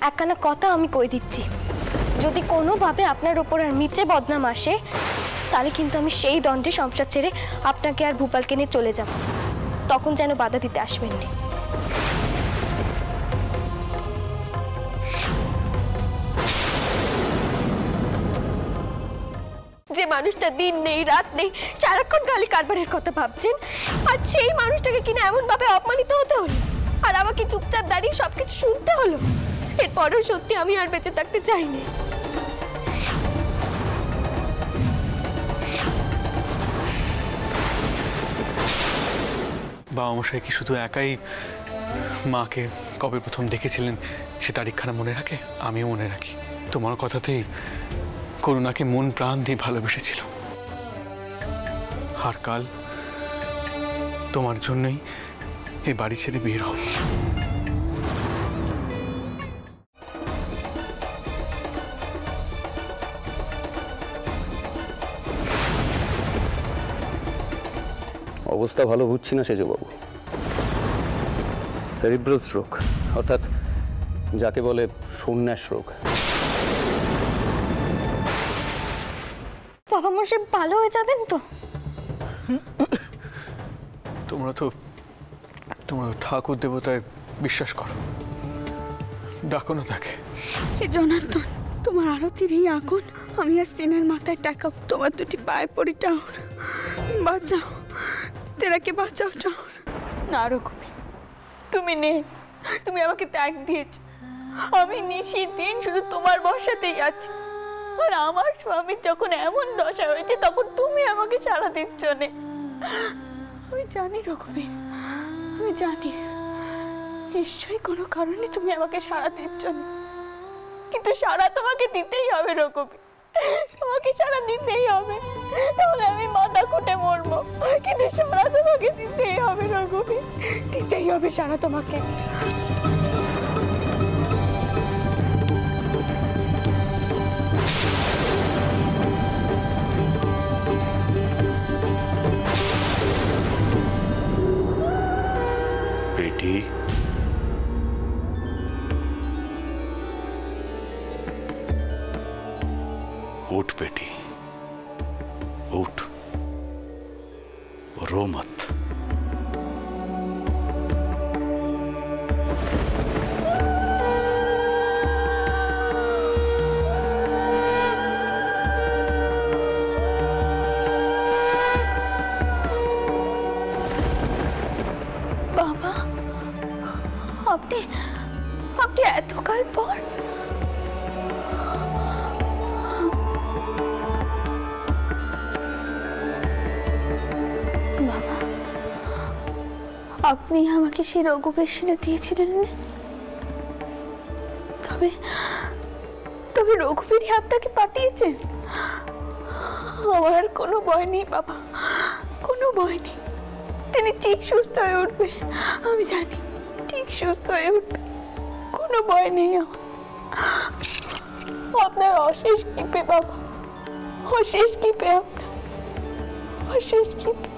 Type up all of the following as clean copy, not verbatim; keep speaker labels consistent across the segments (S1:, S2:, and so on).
S1: একখানা কথা আমি কই দিচ্ছি, যদি কোনোভাবে আপনার ওপর আর নিচে বদনাম আসে তাহলে কিন্তু আমি সেই দণ্ডে সংসার ছেড়ে আপনাকে আর ভূপালকে নিয়ে চলে যাব। তখন যেন বাধা দিতে আসবেন না। যে মানুষটা দিন নেই রাত নেই সারাক্ষণ খালি কারবারের কথা ভাবছেন, আর সেই মানুষটাকে কিনা এমন ভাবে অপমানিত হতে হলো, আর আমাকে চুপচাপ দাঁড়িয়ে সবকিছু শুনতে হলো। এরপরও সত্যি আমি আর বেঁচে থাকতে চাইনি।
S2: বাবা মশাই কি শুধু একাই মাকে কবে প্রথম দেখেছিলেন সে তারিখখানা মনে রাখে? আমিও মনে রাখি। তোমার কথাতেই করুণাকে মন প্রাণ দিয়ে ভালোবেসেছিল। আর কাল তোমার জন্যই এই বাড়ি ছেড়ে বের হব।
S3: অবস্থা ভালো বুঝছি না সেজবাবু। সেরিব্রাল স্ট্রোক, অর্থাৎ যাকে বলে সন্ন্যাস রোগ।
S1: বাবা মশাই ভালো হয়ে যাবেন তো?
S2: তোমরা তো ঠাকুর দেবতায় বিশ্বাস করো, ডাকো না তাকে।
S4: জনার্দন, তোমার আরতির এই আগুন আমি আর সিনের মাথায় টাকাও। তোমার দুটি পায়ে পড়ি টাউন, বাঁচাও তেরাকে, বাঁচাও টাউন। না রকমে তুমি নেই, তুমি আমাকে ত্যাগ দিয়েছ। আমি নিশি দিন শুধু তোমার বর্ষাতেই আছি। আর আমার স্বামীর যখন এমন দশা হয়েছে তখন তুমি আমাকে সাড়া দিচ্ছ না। আমি জানি রকমে, আমি জানি নিশ্চয়ই কোনো কারণে তুমি আমাকে সাড়া দিচ্ছ না, কিন্তু সাড়া তোমাকে দিতেই হবে রকমে, তোমাকে সাড়া দিতেই হবে। তাহলে আমি মাথা কুটে মরবো, কিন্তু সাড়া তোমাকে দিতেই হবে রকমে, দিতেই হবে সাড়া তোমাকে।
S5: बेटी, उठ बेटी, उठ, रो मत।
S4: বাবা, আপনি এতকাল পর? বাবা, আপনি আমাকে সেই রঘুবেশিনী দিয়েছিলেন না? তবে রঘুবীরই আপনাকে পাঠিয়েছেন? আমার আর কোনো ভয় নেই বাবা, কোনো ভয় নেই। তিনি ঠিক সুস্থ হয়ে উঠবে, আমি জানি ঠিক সুস্থ হয়ে উঠবে, কোনো ভয় নেই আমার। আপনার অশেষ কৃপে বাবা, অশেষ কৃপে আপনার, অশেষ কৃপে।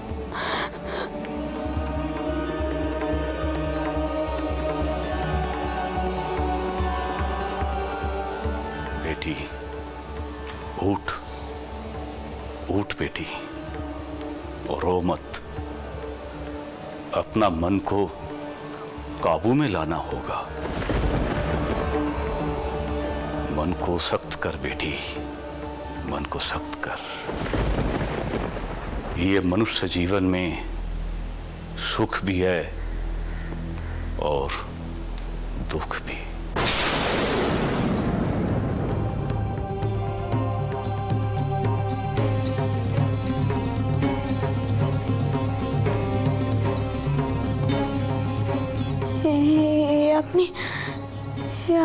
S5: बेटी, उठ, उठ बेटी, और रो मत। अपना मन को काबू में लाना होगा। मन को सख्त कर बेटी, मन को सख्त कर। ये मनुष्य जीवन में सुख भी है और दुख भी।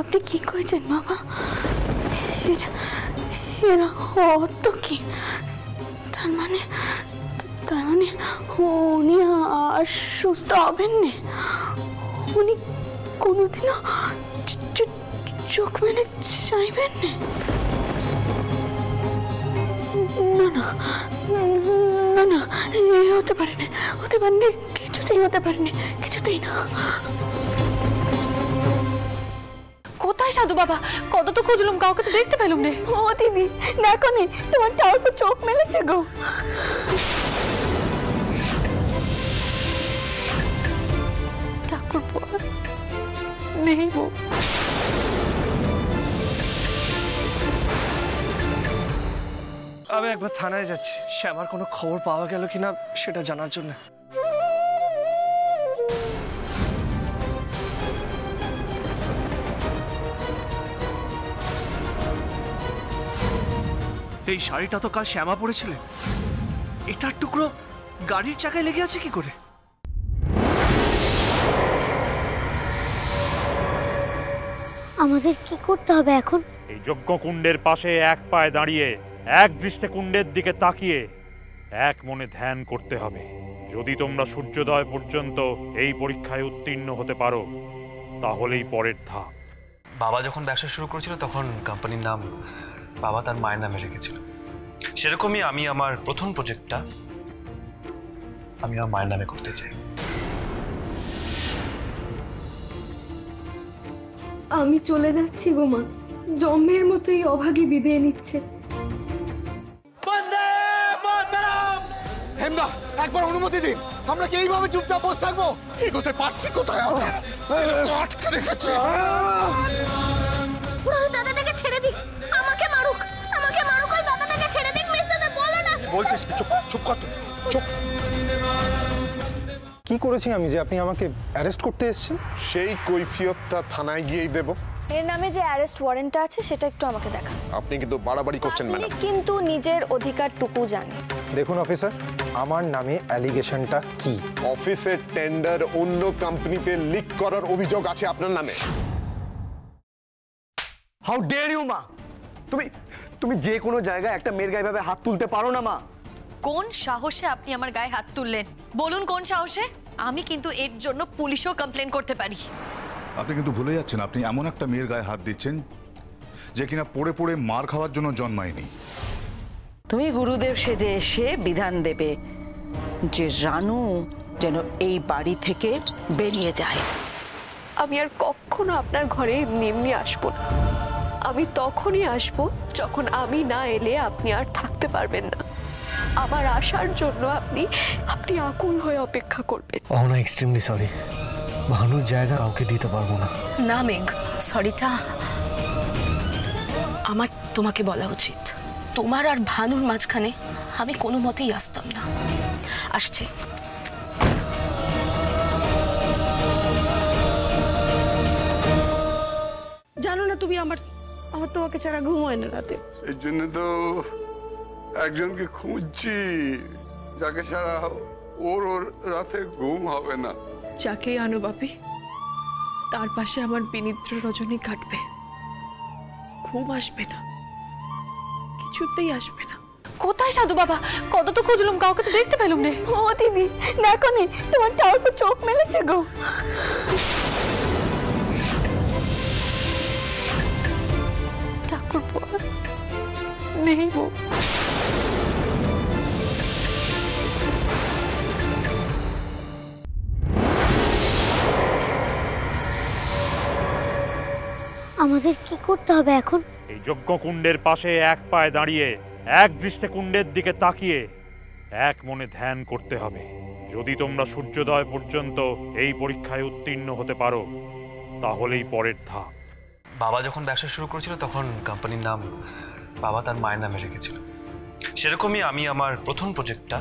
S4: আপনি কি কইছেন বাবা? এরা অত কি? তার মানে উনি আর সুস্থ হবেন না? উনি কোনোদিনও চোখ মেলে চাইবেন না? না না না না, হতে পারে না, হতে পারে না, কিছুতেই হতে পারে না, কিছুতেই না।
S6: কোথায়
S1: কোথায় সাধু বাবা? কত তো খুঁজলাম, কাউকে তো দেখতে পেলাম না।
S4: ও দিদি দেখো নি, তোমার ঠাকুর চোখ মেলেছে গো।
S1: ঠাকুর নেই বউ।
S6: আমি একবার থানায় যাচ্ছি, শ্যামার কোনো খবর পাওয়া গেল কিনা সেটা জানার জন্য। এই শাড়িটা তো কাল শ্যামা পরেছিলেন, এটার টুকরো গাড়ির চাকায় লেগে আছে কি করে?
S7: আমাদের কি করতে হবে এখন?
S8: এই যজ্ঞকুণ্ডের পাশে এক পায়ে দাঁড়িয়ে এক দৃষ্টে কুণ্ডের দিকে তাকিয়ে এক মনে ধ্যান করতে হবে। যদি তোমরা সূর্যোদয় পর্যন্ত এই পরীক্ষায় উত্তীর্ণ হতে পারো তাহলেই পরের ধাপ।
S9: বাবা যখন ব্যবসা শুরু করেছিল তখন কোম্পানির নাম বাবা তার মায়ের নামে রেখেছিল। সেরকমই আমি আমার প্রথম প্রজেক্টটা আমি আমার মায়ের নামে করতে চাই।
S1: আমি চলে যাচ্ছি গো মা, জন্মের মতোই অভাগী বিদায় নিচ্ছে।
S10: হেমদা একবার অনুমতি দিন, আমরা কি এইভাবে চুপচাপ বসে থাকবো? এগোতে পারছি কোথায় আমরা, আটকে রেখেছি।
S7: দাদাটাকে ছেড়ে দিক, আমাকে মারুক ওই দাদাটাকে ছেড়ে দিক। মেসেজে বলো না।
S10: বলছিস কি? চুপ চুপ কর, চুপ।
S11: কি করেছি আমি যে আপনি আমাকে অ্যারেস্ট করতে এসেছেন?
S10: সেই কৈফিয়তটা থানায় গিয়েই দেব।
S7: এর নামে যে অ্যারেস্ট ওয়ারেন্টটা আছে সেটা একটু আমাকে দেখান।
S10: আপনি কিন্তু বাড়াবাড়ি করছেন
S7: আপনি
S10: ম্যাডাম।
S7: কিন্তু নিজের অধিকারটুকু জানেন।
S11: দেখুন অফিসার, আমার নামে অ্যালিগেশনটা কি?
S10: অফিসের টেন্ডার অন্য কোম্পানিতে লিক করার অভিযোগ আছে আপনার নামে।
S6: হাউ ডেয়ার ইউ মা! তুমি যে কোনো জায়গায় একটা মেয়ের গায়ে ভাবে হাত তুলতে পারো না মা।
S1: কোন সাহসে আপনি আমার গায়ে হাত তুললেন? বলুন কোন সাহসে? আমি কিন্তু এর জন্য পুলিশেও কমপ্লেন করতে পারি।
S12: আপনি কিন্তু ভুলে যাচ্ছেন, আপনি এমন একটা মেয়ের গায়ে হাত দিচ্ছেন যে কিনা পড়ে পড়ে মার খাওয়ার জন্য জন্মায়নি।
S4: তুমি গুরুদেব সেজে এসে বিধান দেবে যে রানু যেন এই বাড়ি থেকে বেরিয়ে যায়।
S1: আমি আর কখনো আপনার ঘরে এমনি এমনি আসবো না। আমি তখনই আসবো যখন আমি না এলে আপনি আর থাকতে পারবেন না। আমার আসার জন্য আপনি আকুল হয়ে অপেক্ষা করবেন।
S6: অহনা এক্সট্রিমলি সরি, ভানুর জায়গা কাউকে দিতে পারবো না।
S1: না মেঘ, সরিটা আমার তোমাকে বলা উচিত। তোমার আর ভানুর মাঝখানে আমি কোনো মতেই আসতাম না। আসছে।
S4: জানো না তুমি, আমার তোমাকে ছাড়া ঘুম হয় না রাতে।
S10: এর জন্য তো একজনকে খুঁজছি যাকে ছাড়া ওর রাতে ঘুম হবে না।
S1: যাকেই আনো বাপি, তার পাশে আমার বিনিদ্র রজনী কাটবে। ঘুম আসবে না, কিছুতেই আসবে না। কোথায় সাধু বাবা? কত তো খুঁজলাম, কাউকে তো দেখতে পেলাম না।
S4: ও দিদি দেখো নি, তোমার ঠাকুর চোখ মেলেছে গো।
S1: ঠাকুর নেই বউ।
S7: আমাদের কি করতে হবে এখন?
S8: এই যজ্ঞকুণ্ডের পাশে এক পায়ে দাঁড়িয়ে এক দৃষ্টে কুণ্ডের দিকে তাকিয়ে এক মনে ধ্যান করতে হবে। যদি তোমরা সূর্যোদয় পর্যন্ত এই পরীক্ষায় উত্তীর্ণ হতে পারো তাহলেই পরের ধাপ।
S9: বাবা যখন ব্যবসা শুরু করেছিল তখন কোম্পানির নাম বাবা তার মায়ের নামে রেখেছিল। সেরকমই আমি আমার প্রথম প্রজেক্টটা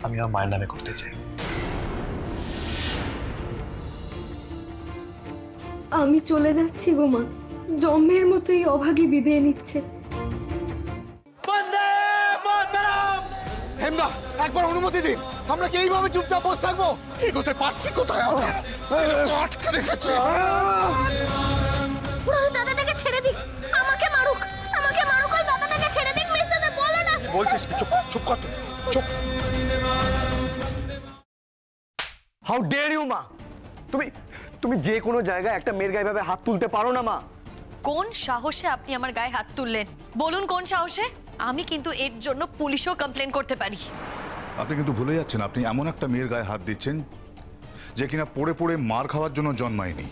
S9: আমি আমার মায়ের নামে করতে চাই।
S1: আমি চলে যাচ্ছি গো মা, জন্মের মতোই অভাগী বিদায় নিচ্ছে।
S10: হেমদা একবার অনুমতি দিন, আমরা কি এইভাবে চুপচাপ বসে থাকবো? এগোতে পারছি কোথায় আমরা, আটকে রেখেছি।
S7: দাদাটাকে ছেড়ে দিক, আমাকে মারুক ওই দাদাটাকে ছেড়ে দিক। মেসেজে বলো না।
S10: বলছিস কি? চুপ চুপ কর, চুপ।
S6: হাউ ডেয়ার ইউ মা! তুমি যে কোনো জায়গায় একটা মেয়ের গায়ে ভাবে হাত তুলতে পারো না মা।
S1: কোন সাহসে আপনি আমার গায়ে হাত তুললেন? বলুন কোন সাহসে? আমি কিন্তু এর জন্য পুলিশেও কমপ্লেন করতে পারি।
S12: আপনি কিন্তু ভুলে যাচ্ছেন, আপনি এমন একটা মেয়ের গায়ে হাত দিচ্ছেন যে কিনা পড়ে পড়ে মার খাওয়ার জন্য জন্মায়নি।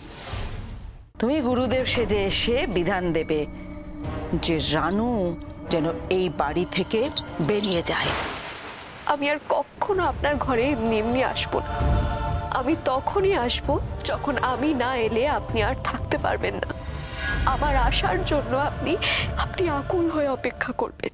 S13: তুমি গুরুদেব সেজে এসে বিধান দেবে যে রানু যেন এই বাড়ি থেকে বেরিয়ে যায়।
S1: আমি আর কখনো আপনার ঘরে এমনি এমনি আসবো না। আমি তখনই আসবো যখন আমি না এলে আপনি আর থাকতে পারবেন না। আমার আসার জন্য আপনি আকুল হয়ে অপেক্ষা করবেন।